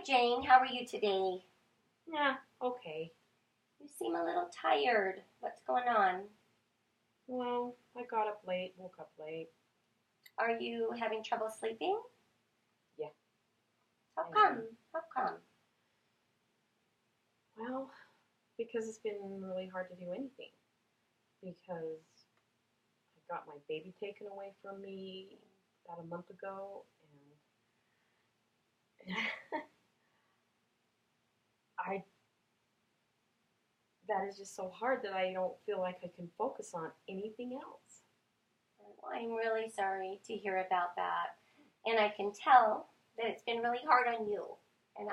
Jane. How are you today? Yeah, okay. You seem a little tired. What's going on? Well, I got up late, woke up late. Are you having trouble sleeping? Yeah, How I come? am. How come? Well, because it's been really hard to do anything. Because I got my baby taken away from me about a month ago, and I that is just so hard that I don't feel like I can focus on anything else. Well, I'm really sorry to hear about that. And I can tell that it's been really hard on you. And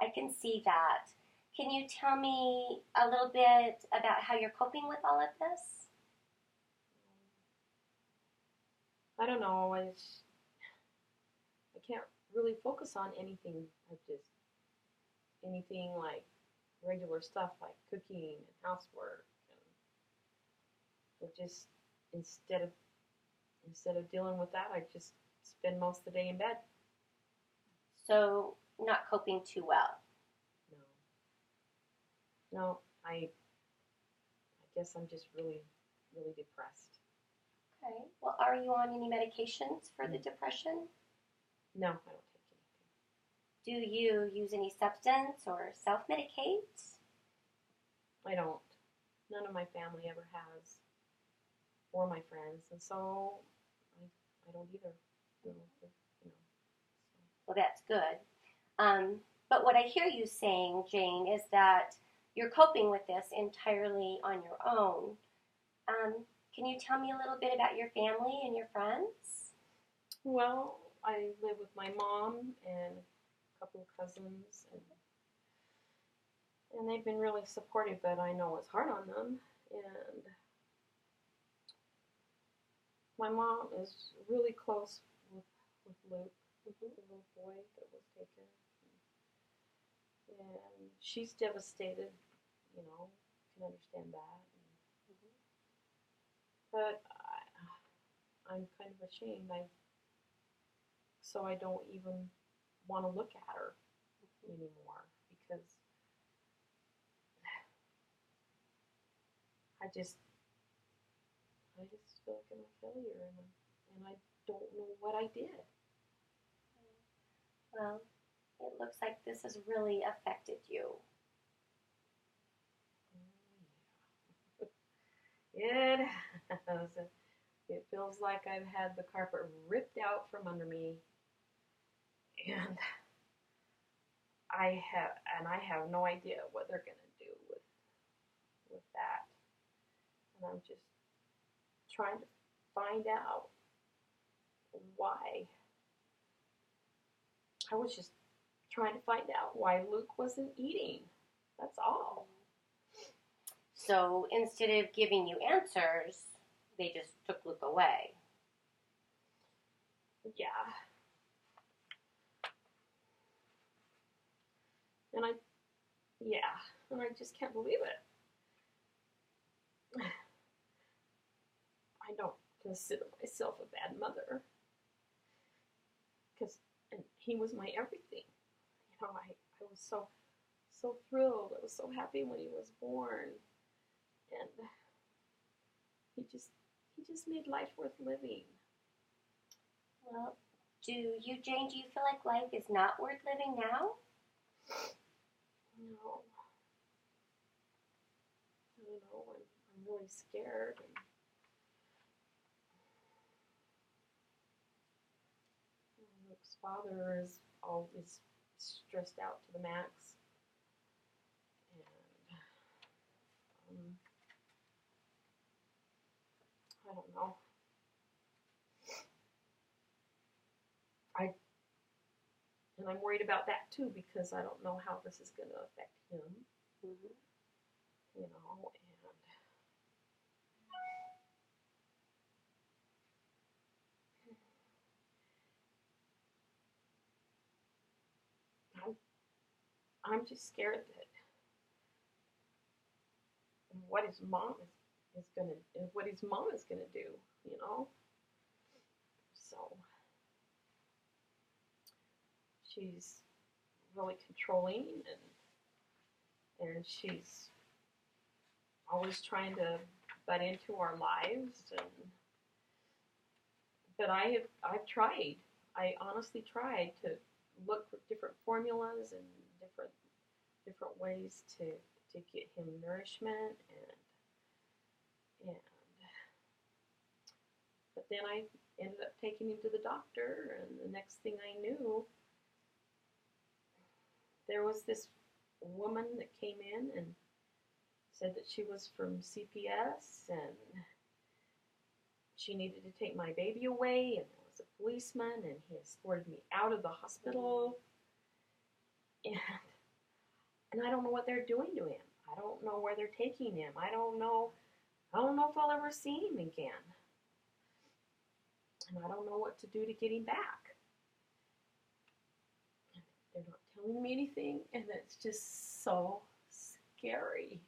I can see that. Can you tell me a little bit about how you're coping with all of this? I don't know. I can't really focus on anything. I just anything like regular stuff like cooking and housework and it just instead of instead of dealing with that I just spend most of the day in bed. So, not coping too well. No no I guess I'm just really depressed. Okay. Well, are you on any medications for the depression? No, I don't take Do you use any substance or self medicate? anything. I don't. None of my family ever has, or my friends, and so I don't either. You know, you know, Well, that's good. But what I hear you saying, Jane, is that you're coping with this entirely on your own. Um, can you tell me a little bit about your family and your friends? well, I live with my mom and a couple of cousins, and they've been really supportive, but I know it's hard on them. And my mom is really close with Luke, the little boy that was taken. And she's devastated, you know, can understand that. But I'm kind of ashamed. So I don't even want to look at her anymore because I just I just feel like I'm a failure and I don't know what I did. Well, it looks like this has really affected you. It has. It feels like I've had the carpet ripped out from under me, and I have no idea what they're gonna do with that. And I'm just trying to find out why. I was just trying to find out why Luke wasn't eating. That's all. So instead of giving you answers, they just took Luke away. Yeah. And yeah, and I just can't believe it. I don't consider myself a bad mother because and he was my everything. You know, I was so thrilled. I was so happy when he was born, and he just he just made life worth living. Well, Jane, do you feel like life is not worth living now? No, I don't know. I'm really scared. And Luke's father is always stressed out to the max, and um, I don't know. I and I'm worried about that too because I don't know how this is going to affect him. Mm-hmm. You know, and I'm just scared that what his mom is gonna what his mom is gonna do. You know, so she's really controlling, and she's always trying to butt into our lives. But I've tried. I honestly tried to look for different formulas and different ways to get him nourishment, and but then I ended up taking him to the doctor, and the next thing I knew, there was this woman that came in and said that she was from CPS and she needed to take my baby away, and there was a policeman, and he escorted me out of the hospital, and I don't know what they're doing to him. I don't know where they're taking him. I don't know if I'll ever see him again. And I don't know what to do to get him back. They're not telling me anything, and it's just so scary.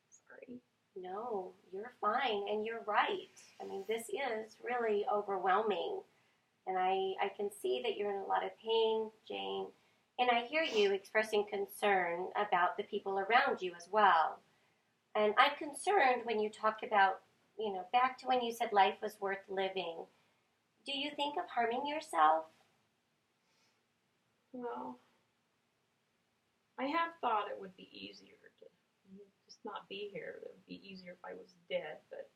Sorry. No, you're fine, and you're right. I mean, this is really overwhelming, and I can see that you're in a lot of pain, Jane, and I hear you expressing concern about the people around you as well. And I'm concerned when you talk about, back to when you said life was worth living. Do you think of harming yourself? Well, I have thought it would be easier to just not be here. It would be easier if I was dead, but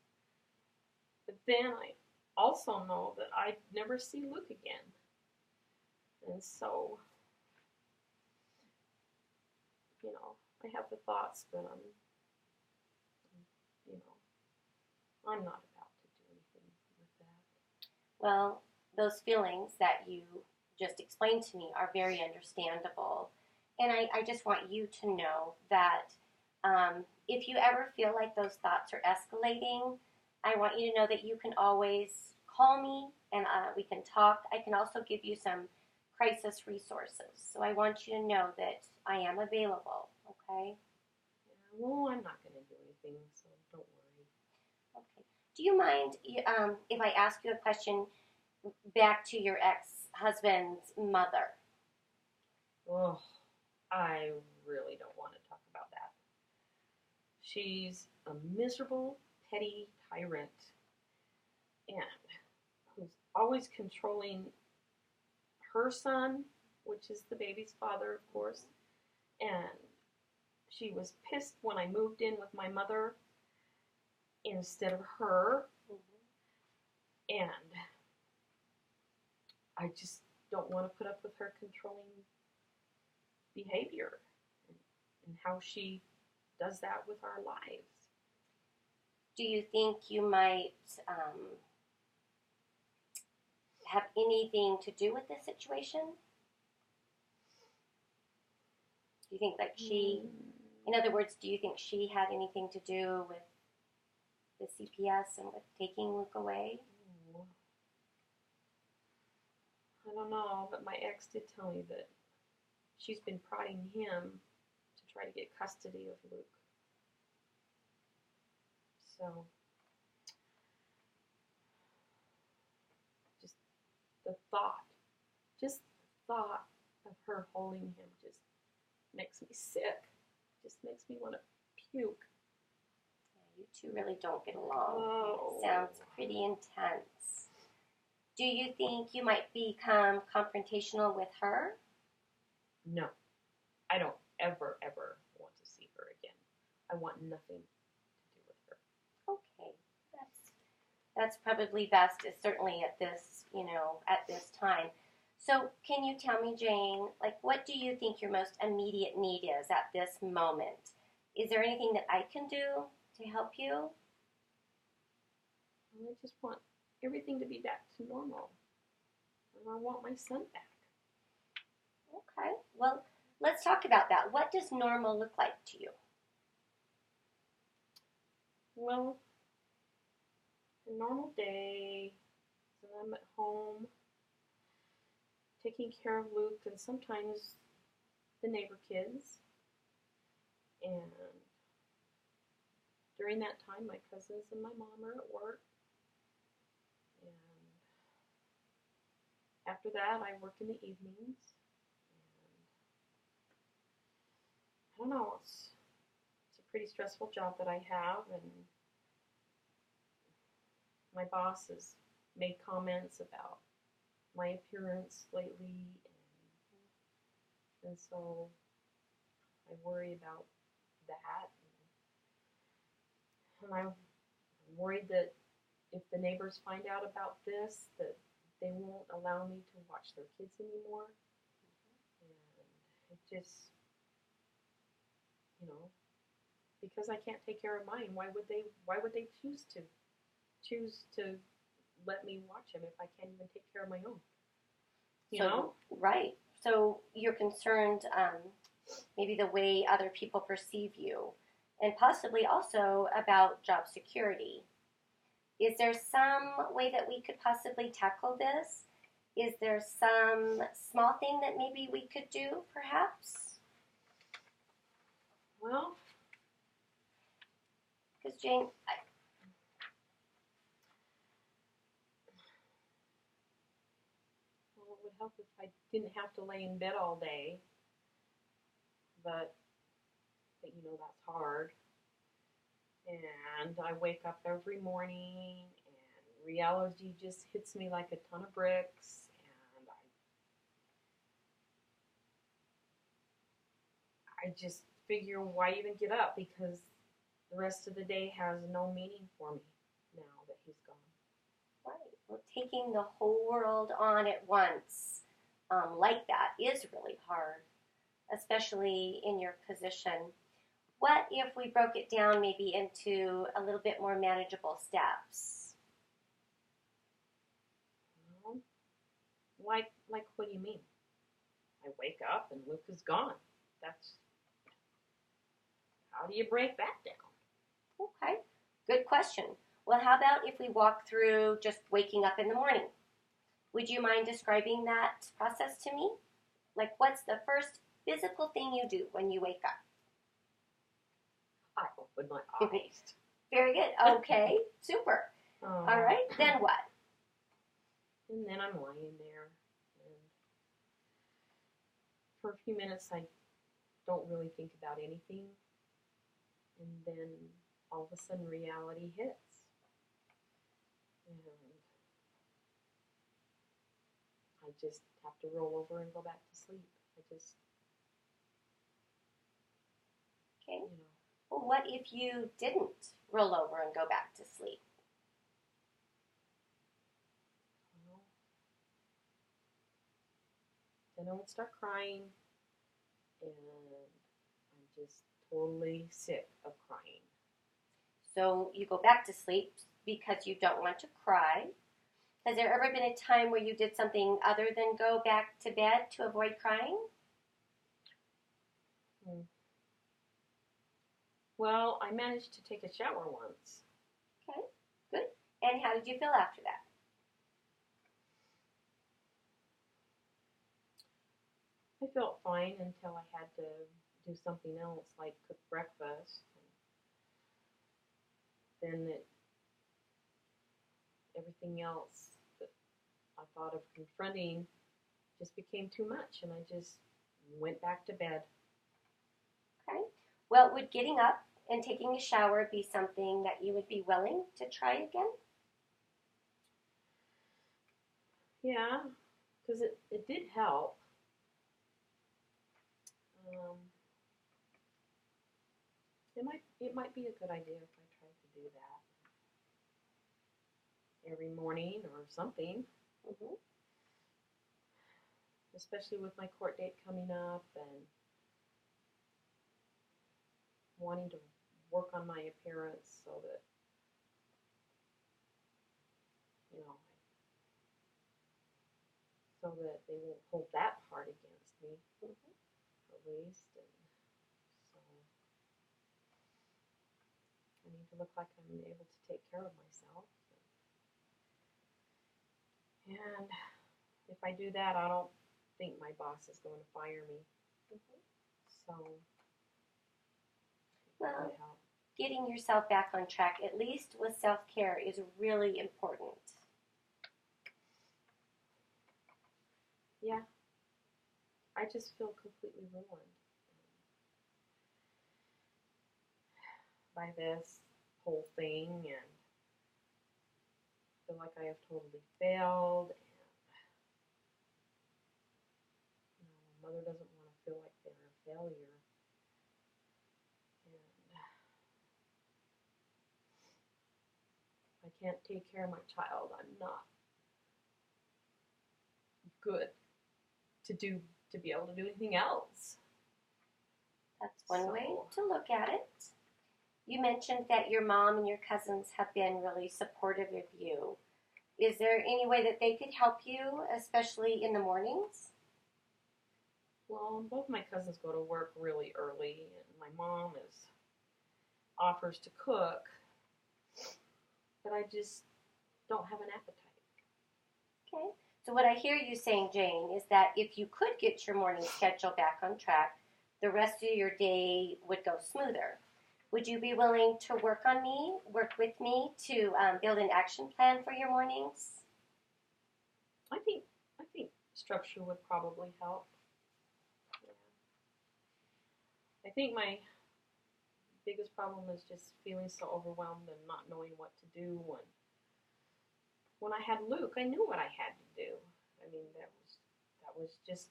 then I also know that I'd never see Luke again. And so, I have the thoughts, but I'm not about to do anything with that. Well, those feelings that you just explained to me are very understandable. And I just want you to know that if you ever feel like those thoughts are escalating, I want you to know that you can always call me and we can talk. I can also give you some crisis resources. So I want you to know that I am available, okay? Yeah, well, I'm not going to do anything, so don't worry. Okay. Do you mind if I ask you a question back to your ex-husband's mother? Oh, I really don't want to talk about that. She's a miserable, petty tyrant, and who's always controlling her son, which is the baby's father, of course, and she was pissed when I moved in with my mother instead of her, and I just don't want to put up with her controlling behavior and how she does that with our lives. Do you think you might have anything to do with this situation? Do you think in other words, do you think she had anything to do with the CPS and with taking Luke away? I don't know, but my ex did tell me that she's been prodding him to try to get custody of Luke. So, just the thought of her holding him just makes me sick. Just makes me want to puke. Yeah, you two really don't get along. Oh. It sounds pretty intense. Do you think you might become confrontational with her? No. I don't ever want to see her again. I want nothing to do with her. Okay. That's probably best, certainly at this, at this time. So can you tell me, Jane, what do you think your most immediate need is at this moment? Is there anything that I can do to help you? I just want everything to be back to normal. And I want my son back. Okay. Well, let's talk about that. What does normal look like to you? Well, a normal day, so I'm at home, taking care of Luke and sometimes the neighbor kids. And during that time, my cousins and my mom are at work. And after that, I work in the evenings. And I don't know, it's a pretty stressful job that I have, and my boss has made comments about my appearance lately, and so I worry about that. And I'm worried that if the neighbors find out about this, that they won't allow me to watch their kids anymore. And it just, because I can't take care of mine, why would they choose to let me watch them if I can't even take care of my own? You know? Right. So you're concerned maybe the way other people perceive you, and possibly also about job security. Is there some way that we could possibly tackle this? Is there some small thing that maybe we could do, perhaps? Well, because Jane, it would help if I didn't have to lay in bed all day, but that's hard. And I wake up every morning, and reality just hits me like a ton of bricks, and I just figure, why even get up, because the rest of the day has no meaning for me now that he's gone. Right. Well, taking the whole world on at once like that is really hard, especially in your position. What if we broke it down maybe into a little bit more manageable steps? Well, like what do you mean? I wake up and Luke is gone. How do you break that down? Okay, good question. Well, how about if we walk through just waking up in the morning? Would you mind describing that process to me? Like, what's the first physical thing you do when you wake up? I open my eyes. Very good. Okay, super. All right, then what? And then I'm lying there, and for a few minutes I don't really think about anything, and then all of a sudden reality hits, and I just have to roll over and go back to sleep. Okay. Well, what if you didn't roll over and go back to sleep? Well, then I would start crying, and I'm just totally sick of crying. So you go back to sleep because you don't want to cry. Has there ever been a time where you did something other than go back to bed to avoid crying? Well, I managed to take a shower once. Okay, good. And how did you feel after that? I felt fine until I had to do something else, like cook breakfast. And then everything else that I thought of confronting just became too much, and I just went back to bed. Okay. Well, would getting up and taking a shower be something that you would be willing to try again? Yeah, because it did help. It might be a good idea if I tried to do that every morning or something. Mm-hmm. Especially with my court date coming up and wanting to work on my appearance so that they won't hold that part against me, at least. And so I need to look like I'm able to take care of myself. And if I do that, I don't think my boss is going to fire me. So well, getting yourself back on track, at least with self-care, is really important. yeah, I just feel completely ruined by this whole thing, and feel like I have totally failed. And mother doesn't want to feel like they're a failure. And if I can't take care of my child, I'm not good to be able to do anything else. That's one way to look at it. You mentioned that your mom and your cousins have been really supportive of you. Is there any way that they could help you, especially in the mornings? Well, both my cousins go to work really early, and my mom offers to cook, but I just don't have an appetite. Okay. So what I hear you saying, Jane, is that if you could get your morning schedule back on track, the rest of your day would go smoother. Would you be willing to work with me to build an action plan for your mornings? I think structure would probably help. Yeah. I think my biggest problem is just feeling so overwhelmed and not knowing what to do. When I had Luke, I knew what I had to do. I mean, that was just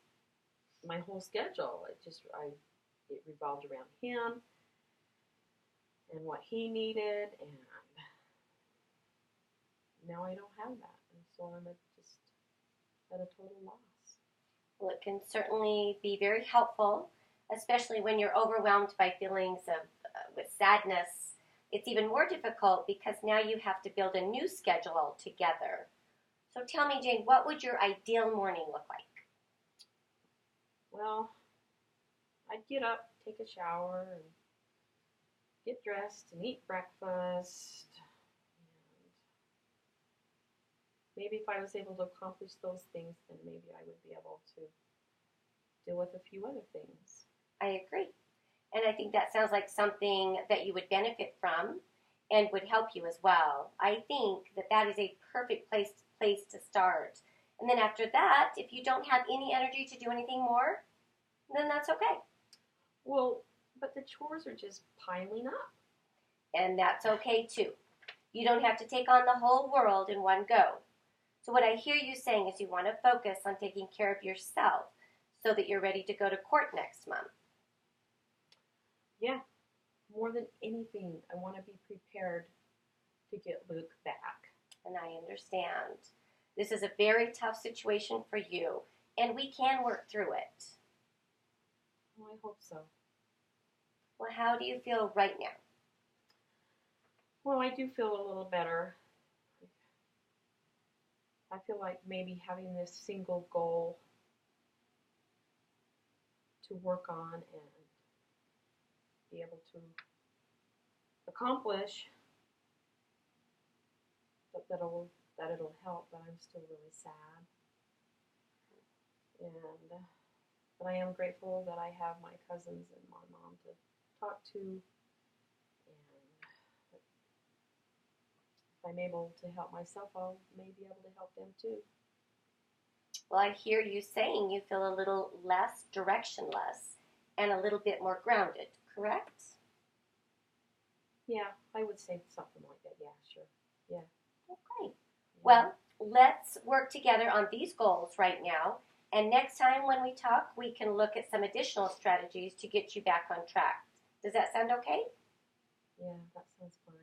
my whole schedule. It revolved around him and what he needed, and now I don't have that, and so I'm just at a total loss. Well, it can certainly be very helpful, especially when you're overwhelmed by feelings of with sadness. It's even more difficult because now you have to build a new schedule altogether. So tell me, Jane, what would your ideal morning look like? Well, I'd get up, take a shower, and get dressed and eat breakfast. And maybe if I was able to accomplish those things, then maybe I would be able to deal with a few other things. I agree. And I think that sounds like something that you would benefit from and would help you as well. I think that is a perfect place to start. And then after that, if you don't have any energy to do anything more, then that's okay. Well, but the chores are just piling up. And that's okay too. You don't have to take on the whole world in one go. So what I hear you saying is you want to focus on taking care of yourself so that you're ready to go to court next month. Yeah, more than anything, I want to be prepared to get Luke back. And I understand. This is a very tough situation for you, and we can work through it. Well, I hope so. Well, how do you feel right now? Well, I do feel a little better. I feel like maybe having this single goal to work on and be able to accomplish that it'll help, but I'm still really sad. But I am grateful that I have my cousins and my mom to talk to, and if I'm able to help myself, I'll maybe be able to help them too. Well, I hear you saying you feel a little less directionless and a little bit more grounded, correct? Yeah, I would say something like that. Yeah, sure. Yeah. Okay. Well, let's work together on these goals right now. And next time when we talk, we can look at some additional strategies to get you back on track. Does that sound okay? Yeah, that sounds fine.